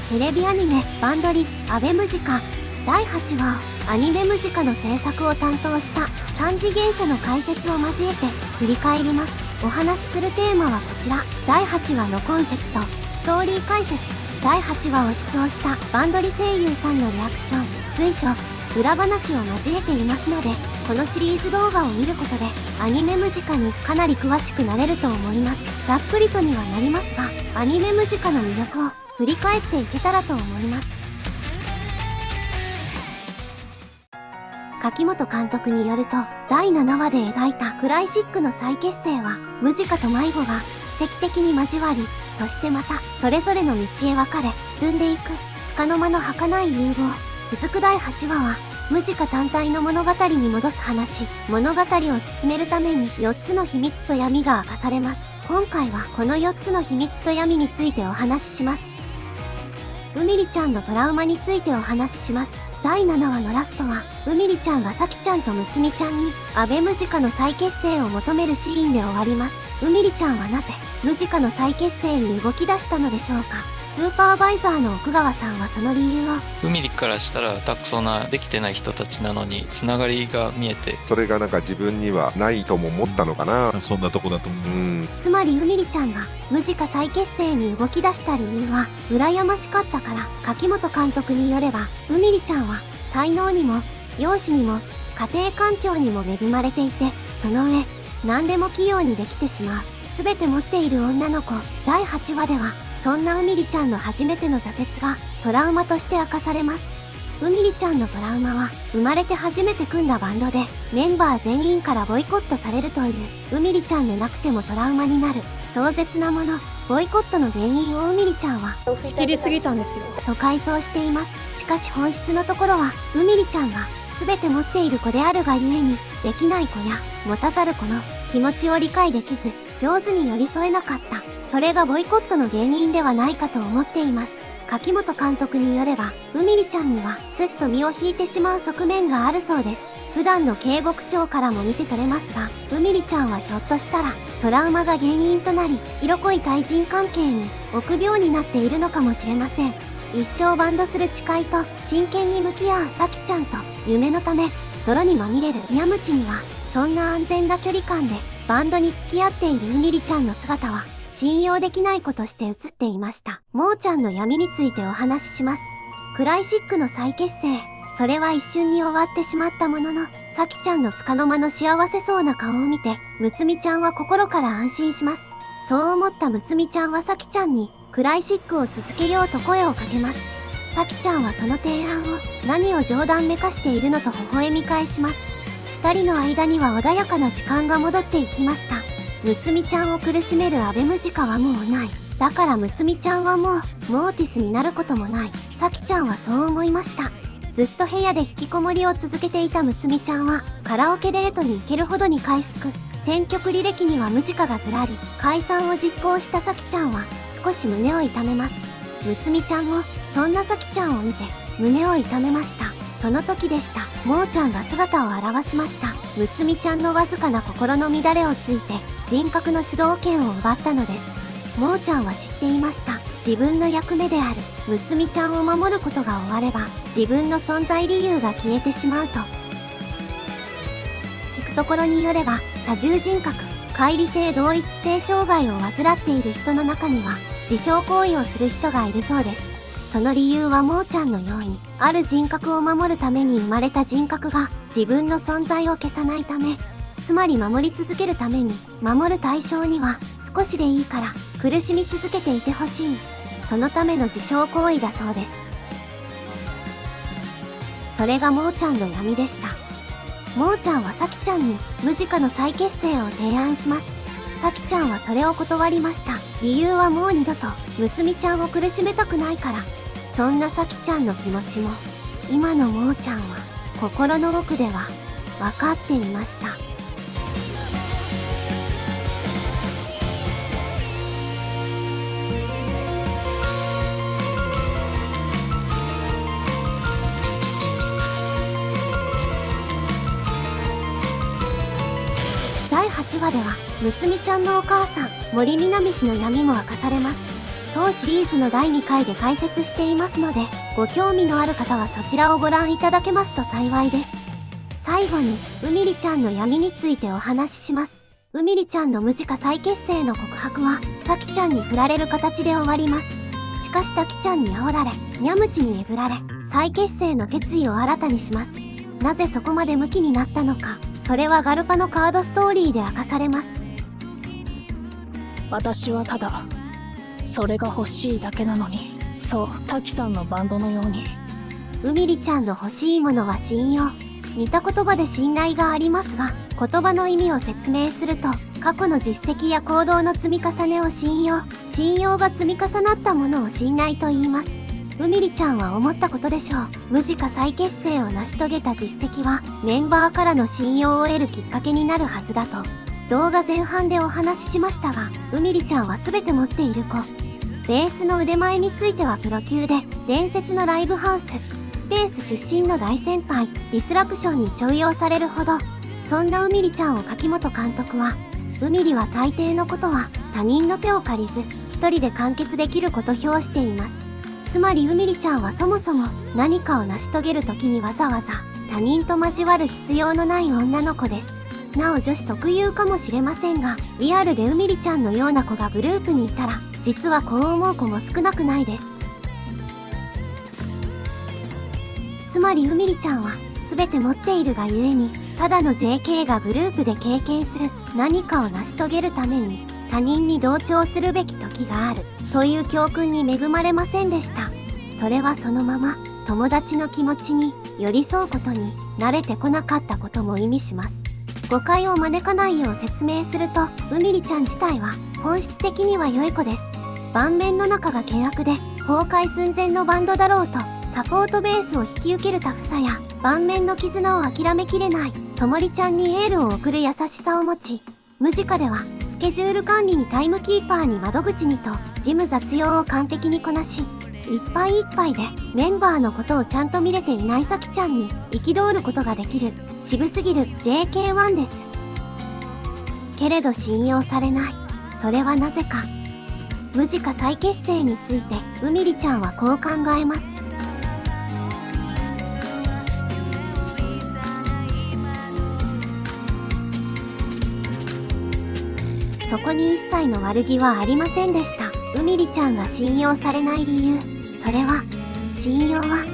テレビアニメバンドリアベムジカ第8話アニメムジカの制作を担当した3次元者の解説を交えて振り返ります。お話しするテーマはこちら。第8話のコンセプト、ストーリー解説。第8話を視聴したバンドリ声優さんのリアクション、随所、裏話を交えていますので、このシリーズ動画を見ることでアニメムジカにかなり詳しくなれると思います。ざっくりとにはなりますが、アニメムジカの魅力を振り返っていけたらと思います。柿本監督によると、第7話で描いたクライシックの再結成は、ムジカと迷子が奇跡的に交わり、そしてまたそれぞれの道へ分かれ進んでいく束の間の儚い融合。続く第8話はムジカ単体の物語に戻す話。物語を進めるために4つの秘密と闇が明かされます。今回はこの4つの秘密と闇についてお話しします。うみりちゃんのトラウマについてお話しします。第7話のラストはうみりちゃんがさきちゃんとむつみちゃんにアベムジカの再結成を求めるシーンで終わります。うみりちゃんはなぜムジカの再結成に動き出したのでしょうか。スーパーバイザーの奥川さんはその理由を、うみりからしたら下手くそなできてない人たちなのにつながりが見えて、それがなんか自分にはないとも思ったのかな。そんなとこだと思います。つまりうみりちゃんがムジカ再結成に動き出した理由は羨ましかったから。柿本監督によれば、うみりちゃんは才能にも容姿にも家庭環境にも恵まれていて、その上何でも器用にできてしまう全て持っている女の子。第8話ではそんなうみりちゃんの初めての挫折がトラウマとして明かされます。うみりちゃんのトラウマは生まれて初めて組んだバンドでメンバー全員からボイコットされるという、うみりちゃんでなくてもトラウマになる壮絶なもの。ボイコットの原因をうみりちゃんは仕切りすぎたんですよと回想しています。しかし本質のところはうみりちゃんが全て持っている子であるがゆえに、できない子や持たざる子の気持ちを理解できず上手に寄り添えなかった、それがボイコットの原因ではないかと思っています。柿本監督によれば、うみりちゃんにはすっと身を引いてしまう側面があるそうです。普段の敬語口調からも見て取れますが、うみりちゃんはひょっとしたらトラウマが原因となり、色濃い対人関係に臆病になっているのかもしれません。一生バンドする誓いと真剣に向き合うさきちゃんと、夢のため泥にまみれるヤムチには、そんな安全な距離感でバンドに付き合っているうみりちゃんの姿は信用できない子として映っていました。もーちゃんの闇についてお話しします。クライシックの再結成、それは一瞬に終わってしまったものの、さきちゃんの束の間の幸せそうな顔を見てむつみちゃんは心から安心します。そう思ったむつみちゃんはさきちゃんにクライシックを続けようと声をかけます。さきちゃんはその提案を何を冗談めかしているのと微笑み返します。二人の間には穏やかな時間が戻っていきました。むつみちゃんを苦しめるアベムジカはもうない。だからむつみちゃんはもうモーティスになることもない。さきちゃんはそう思いました。ずっと部屋で引きこもりを続けていたむつみちゃんはカラオケデートに行けるほどに回復。選曲履歴にはムジカがずらり。解散を実行したさきちゃんは少し胸を痛めます。むつみちゃんもそんなさきちゃんを見て胸を痛めました。その時でした。もーちゃんが姿を現しました。むつみちゃんのわずかな心の乱れをついて人格の主導権を奪ったのです。もーちゃんは知っていました。自分の役目であるむつみちゃんを守ることが終われば自分の存在理由が消えてしまうと。聞くところによれば多重人格、乖離性同一性障害を患っている人の中には自傷行為をする人がいるそうです。その理由はもーちゃんのようにある人格を守るために生まれた人格が自分の存在を消さないため、つまり守り続けるために守る対象には少しでいいから苦しみ続けていてほしい、そのための自傷行為だそうです。それがもーちゃんの闇でした。もーちゃんはさきちゃんにムジカの再結成を提案します。さきちゃんはそれを断りました。理由はもう二度とむつみちゃんを苦しめたくないから。そんなさきちゃんの気持ちも今のもーちゃんは心の奥では分かっていました。第8話ではむつみちゃんのお母さん森南氏の闇も明かされます。当シリーズの第2回で解説していますので、ご興味のある方はそちらをご覧いただけますと幸いです。最後に、うみりちゃんの闇についてお話しします。うみりちゃんのムジカ再結成の告白は、さきちゃんに振られる形で終わります。しかしたきちゃんに煽られ、にゃむちにえぐられ、再結成の決意を新たにします。なぜそこまでムキになったのか、それはガルパのカードストーリーで明かされます。私はただそれが欲しいだけなのに、そう滝さんのバンドのように。うみりちゃんの欲しいものは信用。似た言葉で信頼がありますが、言葉の意味を説明すると、過去の実績や行動の積み重ねを信用、信用が積み重なったものを信頼と言います。うみりちゃんは思ったことでしょう。ムジカ再結成を成し遂げた実績は、メンバーからの信用を得るきっかけになるはずだと。動画前半でお話ししましたが、うみりちゃんは全て持っている子。ベースの腕前についてはプロ級で、伝説のライブハウス、スペース出身の大先輩、ディスラクションに重用されるほど。そんなうみりちゃんを柿本監督は、うみりは大抵のことは他人の手を借りず、一人で完結できること評しています。つまりうみりちゃんはそもそも何かを成し遂げるときにわざわざ他人と交わる必要のない女の子です。なお女子特有かもしれませんが、リアルでうみりちゃんのような子がグループにいたら、実はこう思う子も少なくないです。つまりうみりちゃんは全て持っているがゆえに、ただの JK がグループで経験する何かを成し遂げるために他人に同調するべき時があるという教訓に恵まれませんでした。それはそのまま友達の気持ちに寄り添うことに慣れてこなかったことも意味します。誤解を招かないよう説明すると、うみりちゃん自体は本質的には良い子です。盤面の中が険悪で崩壊寸前のバンドだろうと、サポートベースを引き受けるタフさや盤面の絆を諦めきれないともりちゃんにエールを送る優しさを持ち、ムジカではスケジュール管理にタイムキーパーに窓口にと事務雑用を完璧にこなし、いっぱいいっぱいでメンバーのことをちゃんと見れていないさきちゃんに憤ることができる渋すぎる JK1 です。けれど信用されない。それはなぜか。ムジカ再結成についてうみりちゃんはこう考えます。そこに一切の悪気はありませんでした。うみりちゃんが信用されない理由、それは、信用は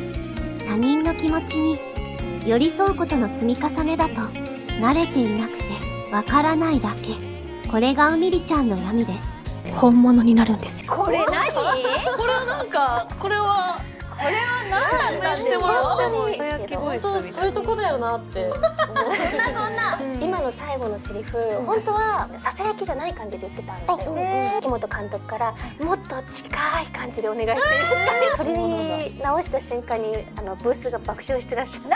他人の気持ちに寄り添うことの積み重ねだと、慣れていなくてわからないだけ。これがうみりちゃんの闇です。本物になるんですよ。これ何？これはなんかこれは何なんしてもらってもいいですけど、本当そういうとこだよなってそんな今の最後のセリフ、本当はささやきじゃない感じで言ってたんですよ。木本監督からもっと近い感じでお願いしていいですか。取り直した瞬間にブースが爆笑してらっしゃる。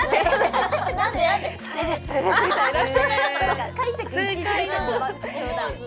なんでそれですみたいな。解釈一致するの爆笑だ。